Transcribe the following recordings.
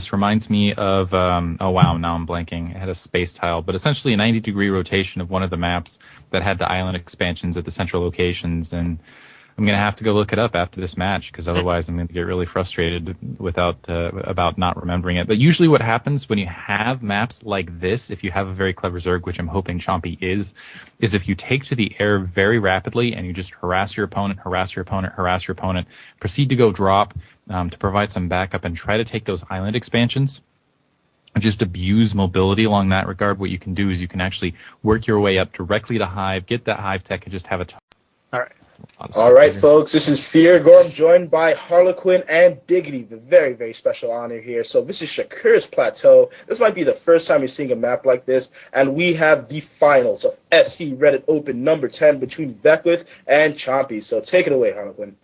this reminds me of, oh wow, now I'm blanking. It had a space tile, but essentially a 90-degree rotation of one of the maps that had the island expansions at the central locations. And I'm going to have to go look it up after this match, because otherwise I'm going to get really frustrated about not remembering it. But usually what happens when you have maps like this, if you have a very clever Zerg, which I'm hoping Chompy is if you take to the air very rapidly and you just harass your opponent, proceed to go drop to provide some backup and try to take those island expansions, just abuse mobility along that regard. What you can do is you can actually work your way up directly to Hive, get that Hive tech, and just have a All right. All right, folks, this is FearGorm, joined by Harlequin and Diggity, the very, very special honor here. So this is Shakuras Plateau. This might be the first time you're seeing a map like this, and we have the finals of scReddit Open number 10 between Vequeth and Chompy. So take it away, Harlequin.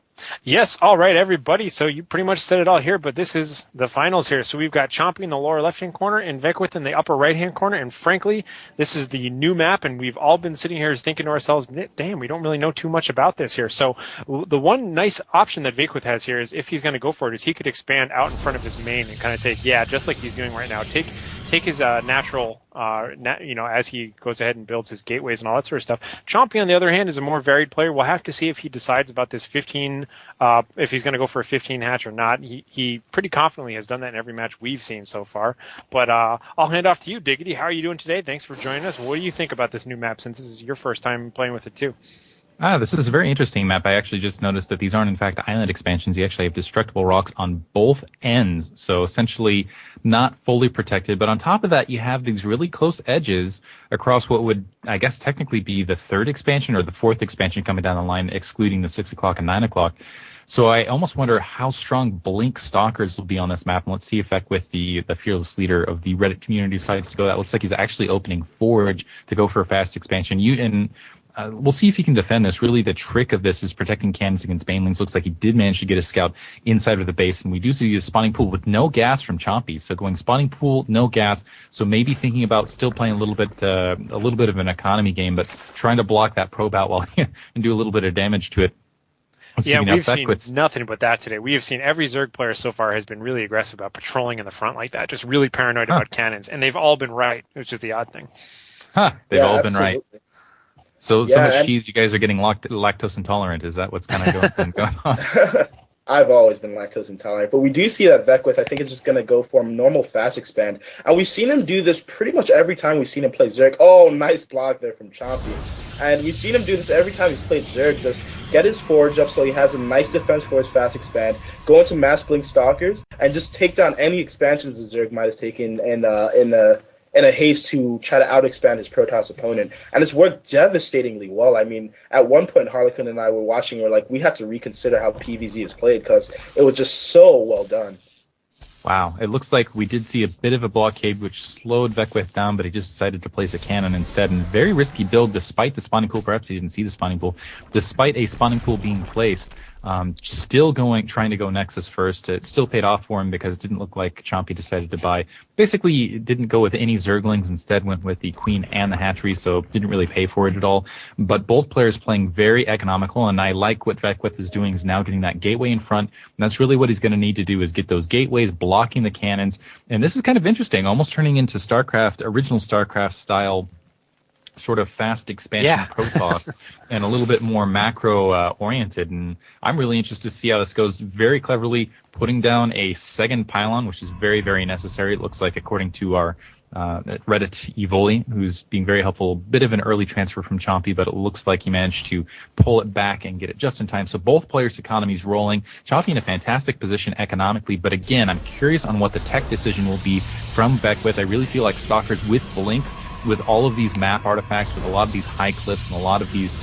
Yes, all right, everybody. So you pretty much said it all here, but this is the finals here. So we've got Chompy in the lower left-hand corner and Vequeth in the upper right-hand corner. And frankly, this is the new map, and we've all been sitting here thinking to ourselves, damn, we don't really know too much about this here. So the one nice option that Vequeth has here is, if he's going to go for it, is he could expand out in front of his main and kind of take, just like he's doing right now, take his natural, as he goes ahead and builds his gateways and all that sort of stuff. Chompy, on the other hand, is a more varied player. We'll have to see if he decides about this 15, if he's going to go for a 15 hatch or not. He pretty confidently has done that in every match we've seen so far. But I'll hand off to you, Diggity. How are you doing today? Thanks for joining us. What do you think about this new map, since this is your first time playing with it too? This is a very interesting map. I actually just noticed that these aren't, in fact, island expansions. You actually have destructible rocks on both ends, so essentially not fully protected. But on top of that, you have these really close edges across what would, I guess, technically be the third expansion or the fourth expansion coming down the line, excluding the 6 o'clock and 9 o'clock. So I almost wonder how strong Blink Stalkers will be on this map. And let's see if with the fearless leader of the Reddit community decides to go. That looks like he's actually opening Forge to go for a fast expansion. We'll see if he can defend this. Really, the trick of this is protecting cannons against banelings. Looks like he did manage to get a scout inside of the base, and we do see a spawning pool with no gas from Chompy. So going spawning pool, no gas. So maybe thinking about still playing a little bit of an economy game, but trying to block that probe out while and do a little bit of damage to it. We've seen nothing but that today. We have seen every Zerg player so far has been really aggressive about patrolling in the front like that, just really paranoid about cannons, and they've all been right, which is the odd thing. They've all been right. So much cheese, you guys are getting lactose intolerant. Is that what's kind of going on? I've always been lactose intolerant, but we do see that Vequeth, I think, is just going to go for a normal fast expand. And we've seen him do this pretty much every time we've seen him play Zerg. Oh, nice block there from Chompy. And we've seen him do this every time he's played Zerg, just get his Forge up so he has a nice defense for his fast expand, go into Mass Blink Stalkers, and just take down any expansions the Zerg might have taken in a haste to try to out-expand his Protoss opponent. And it's worked devastatingly well. I mean, at one point, Harlequin and I were watching, we're like, we have to reconsider how PVZ is played, because it was just so well done. Wow. It looks like we did see a bit of a blockade, which slowed Vequeth down, but he just decided to place a cannon instead. And very risky build, despite the spawning pool. Perhaps he didn't see the spawning pool. Despite a spawning pool being placed, still trying to go Nexus first. It still paid off for him because it didn't look like Chompy decided to buy. Basically, didn't go with any Zerglings, instead went with the Queen and the Hatchery, so didn't really pay for it at all. But both players playing very economical, and I like what Vequeth is doing, is now getting that gateway in front. And that's really what he's going to need to do, is get those gateways, blocking the cannons. And this is kind of interesting, almost turning into original StarCraft style sort of fast expansion Protoss, and a little bit more macro oriented. And I'm really interested to see how this goes. Very cleverly putting down a second pylon, which is very, very necessary. It looks like, according to our Reddit Evoli, who's being very helpful. A bit of an early transfer from Chompy, but it looks like he managed to pull it back and get it just in time. So both players' economies rolling. Chompy in a fantastic position economically, but again, I'm curious on what the tech decision will be from Vequeth. I really feel like Stalkers with Blink, with all of these map artifacts, with a lot of these high cliffs and a lot of these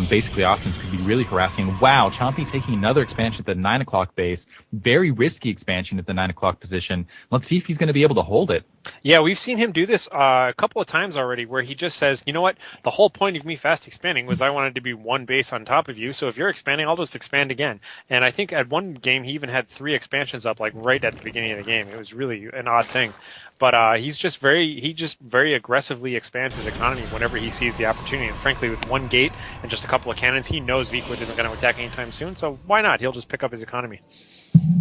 basically options, could be really harassing. Wow, Chompy taking another expansion at the 9 o'clock base. Very risky expansion at the 9 o'clock position. Let's see if he's going to be able to hold it. Yeah, we've seen him do this a couple of times already, where he just says, you know what, the whole point of me fast expanding was I wanted to be one base on top of you, so if you're expanding, I'll just expand again. And I think at one game he even had 3 expansions up, like right at the beginning of the game. It was really an odd thing. But he just very aggressively expands his economy whenever he sees the opportunity. And frankly, with one gate and just a couple of cannons, he knows Vequeth isn't going to attack anytime soon, so why not? He'll just pick up his economy.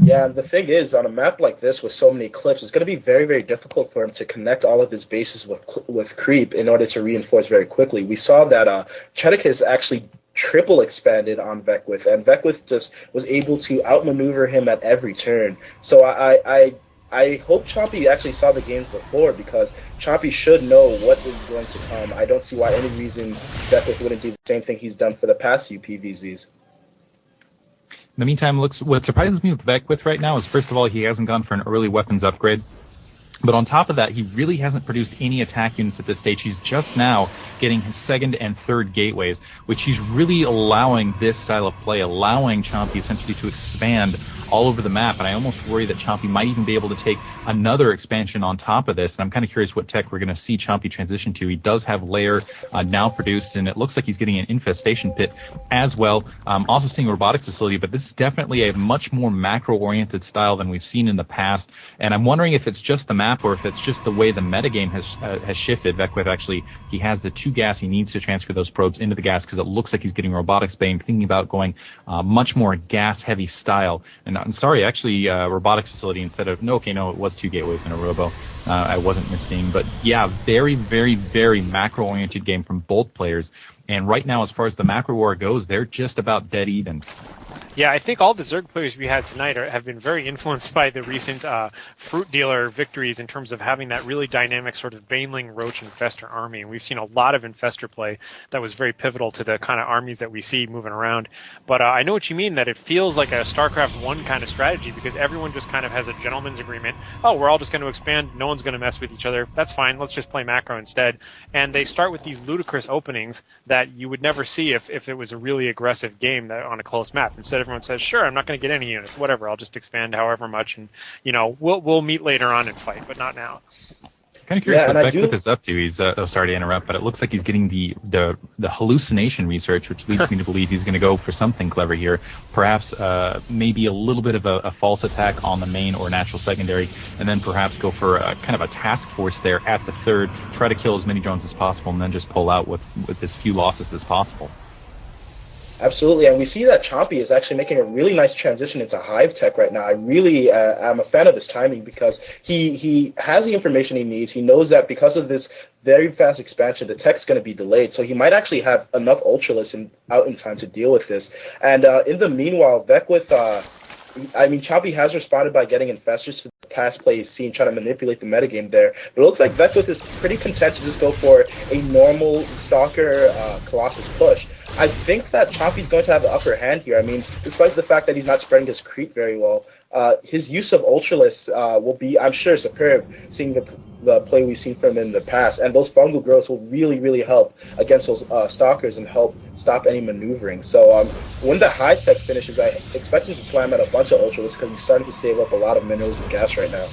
Yeah, and the thing is, on a map like this with so many cliffs, it's going to be very, very difficult for him to connect all of his bases with creep in order to reinforce very quickly. We saw that Cheticus actually triple expanded on Vequeth, and Vequeth just was able to outmaneuver him at every turn. So I hope Chompy actually saw the games before, because Chompy should know what is going to come. I don't see why any reason Vequeth wouldn't do the same thing he's done for the past few PVZs. In the meantime, what surprises me with Vequeth right now is, first of all, he hasn't gone for an early weapons upgrade. But on top of that, he really hasn't produced any attack units at this stage. He's just now getting his second and third gateways, which he's really allowing this style of play, allowing Chompy essentially to expand all over the map. And I almost worry that Chompy might even be able to take another expansion on top of this. And I'm kind of curious what tech we're going to see Chompy transition to. He does have Lair now produced, and it looks like he's getting an infestation pit as well. Also seeing robotics facility, but this is definitely a much more macro-oriented style than we've seen in the past. And I'm wondering if it's just the map or if it's just the way the metagame has shifted. Vequeth actually, he has the 2 gas. He needs to transfer those probes into the gas because it looks like he's getting robotics bane, thinking about going much more gas-heavy style. And I'm sorry, actually, robotics facility instead of, no, it was 2 gateways in a robo. I wasn't missing. But yeah, very, very, very macro-oriented game from both players. And right now, as far as the macro war goes, they're just about dead even. Yeah, I think all the Zerg players we had tonight have been very influenced by the recent fruit dealer victories in terms of having that really dynamic sort of Baneling, Roach, Infestor army. And we've seen a lot of Infestor play that was very pivotal to the kind of armies that we see moving around. But I know what you mean, that it feels like a StarCraft 1 kind of strategy, because everyone just kind of has a gentleman's agreement. Oh, we're all just going to expand. No one's going to mess with each other. That's fine. Let's just play macro instead. And they start with these ludicrous openings that you would never see if it was a really aggressive game on a close map. Instead, everyone says, sure, I'm not going to get any units, whatever, I'll just expand however much, and we'll meet later on and fight, but not now. Kind of curious what Vequeth is up to. He's sorry to interrupt, but it looks like he's getting the hallucination research, which leads me to believe he's going to go for something clever here. Perhaps maybe a little bit of a false attack on the main or natural secondary, and then perhaps go for kind of a task force there at the third, try to kill as many drones as possible, and then just pull out with as few losses as possible. Absolutely, and we see that Chompy is actually making a really nice transition into Hive tech right now. I really am a fan of his timing, because he has the information he needs. He knows that because of this very fast expansion, the tech's going to be delayed, so he might actually have enough Ultralisk out in time to deal with this. And in the meanwhile, Vequeth, Chompy has responded by getting Infestors to the past plays seen, trying to manipulate the metagame there. But it looks like Vequeth is pretty content to just go for a normal Stalker Colossus push. I think that Chompy's going to have the upper hand here. I mean, despite the fact that he's not spreading his creep very well, his use of Ultralisk will be, I'm sure, superb, seeing the play we've seen from him in the past. And those fungal growths will really, really help against those Stalkers and help stop any maneuvering. So when the high tech finishes, I expect him to slam out a bunch of Ultralisks, because he's starting to save up a lot of minerals and gas right now.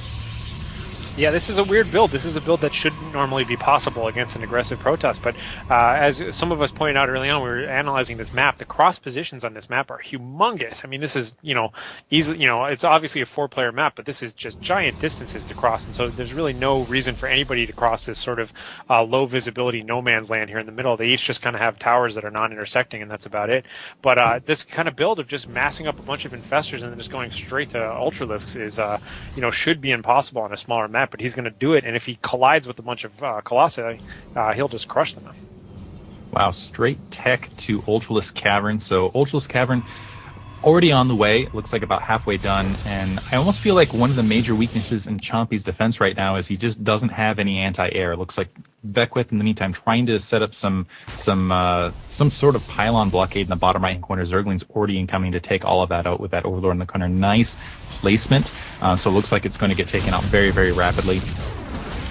Yeah, this is a weird build. This is a build that shouldn't normally be possible against an aggressive Protoss. But as some of us pointed out early on, we were analyzing this map. The cross positions on this map are humongous. I mean, this is, easily, it's obviously a 4-player map, but this is just giant distances to cross. And so there's really no reason for anybody to cross this sort of low visibility no man's land here in the middle. They each just kind of have towers that are non-intersecting, and that's about it. But this kind of build of just massing up a bunch of Infestors and then just going straight to Ultralisks is, should be impossible on a smaller map. But he's going to do it, and if he collides with a bunch of Colossi, he'll just crush them. Wow, straight tech to Ultralisk Cavern. So Ultralisk Cavern already on the way. It looks like about halfway done, and I almost feel like one of the major weaknesses in Chompy's defense right now is he just doesn't have any anti-air. It looks like Vequeth, in the meantime, trying to set up some sort of pylon blockade in the bottom right-hand corner. Zergling's already incoming to take all of that out with that Overlord in the corner. Nice placement. So it looks like it's going to get taken out very, very rapidly.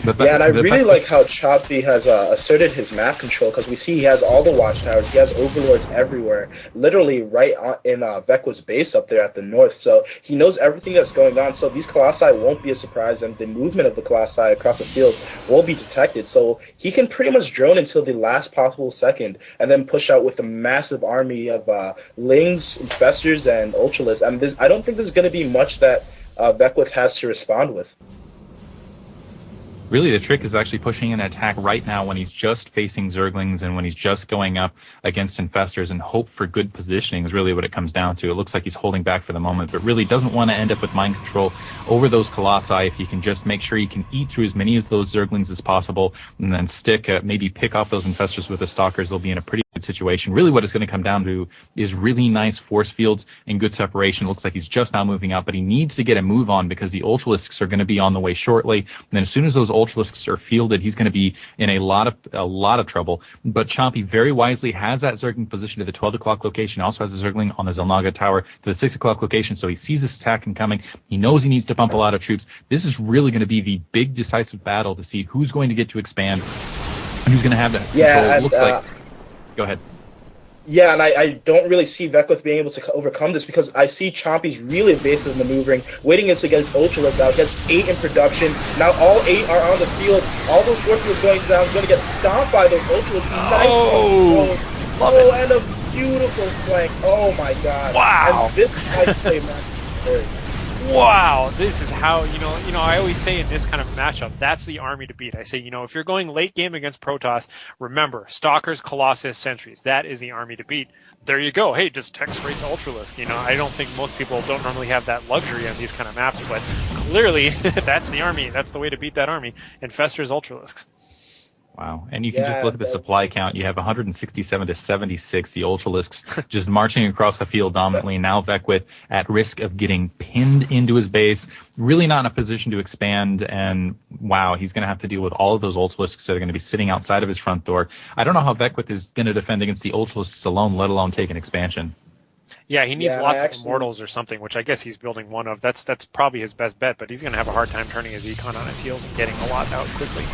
Yeah, and I really like how Chompy has asserted his map control, because we see he has all the watchtowers, he has overlords everywhere, literally right in Vequeth's base up there at the north, so he knows everything that's going on, so these Colossi won't be a surprise, and the movement of the Colossi across the field won't be detected, so he can pretty much drone until the last possible second, and then push out with a massive army of Lings, Infestors, and Ultralisks, and I don't think there's going to be much that Vequeth has to respond with. Really, the trick is actually pushing an attack right now when he's just facing Zerglings and when he's just going up against Infestors, and hope for good positioning is really what it comes down to. It looks like he's holding back for the moment, but really doesn't want to end up with mind control over those Colossi if he can just make sure he can eat through as many of those Zerglings as possible and then maybe pick off those Infestors with the Stalkers. They'll be in a pretty good situation. Really what it's going to come down to is really nice force fields and good separation. Looks like he's just now moving out, but he needs to get a move on because the Ultralisks are going to be on the way shortly. And then as soon as those Ultralisks are fielded, he's going to be in a lot of trouble. But Chompy very wisely has that Zergling position to the 12 o'clock location. Also has a Zergling on the Zelnaga tower to the 6 o'clock location. So he sees this attack incoming. He knows he needs to pump a lot of troops. This is really going to be the big decisive battle to see who's going to get to expand and who's going to have that control. And, looks like. Go ahead. Yeah, and I don't really see Vequeth being able to overcome this because I see Chompy's really evasive maneuvering, waiting against Ultralisk out. He has 8 in production. Now all 8 are on the field. All those force fields going down is going to get stomped by those Ultralisks. Nice and a beautiful flank. Oh my god. Wow. And this fight play match is very nice. Wow, this is how, you know, I always say in this kind of matchup, that's the army to beat. I say, if you're going late game against Protoss, remember, Stalkers, Colossus, Sentries, that is the army to beat. There you go. Hey, just text straight to Ultralisk. I don't think most people don't normally have that luxury on these kind of maps, but clearly, that's the army. That's the way to beat that army. Infestors, Ultralisks. Wow. And you can just look at the supply count. You have 167 to 76. The Ultralisks just marching across the field dominantly. Now Vequeth at risk of getting pinned into his base. Really not in a position to expand. And wow, he's going to have to deal with all of those Ultralisks that are going to be sitting outside of his front door. I don't know how Vequeth is going to defend against the Ultralisks alone, let alone take an expansion. Yeah, he needs lots of Immortals or something, which I guess he's building one of. That's probably his best bet, but he's going to have a hard time turning his econ on its heels and getting a lot out quickly.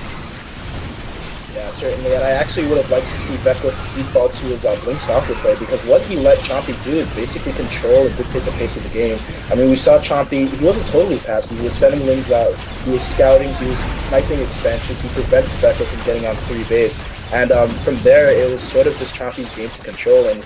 Yeah, certainly, and I actually would have liked to see Vequeth default to his Blink Stalker play, because what he let Chompy do is basically control and dictate the pace of the game. I mean, we saw Chompy, he wasn't totally passive, he was sending lings out, he was scouting, he was sniping expansions, he prevented Vequeth from getting on free base, and from there, it was sort of just Chompy's game to control, and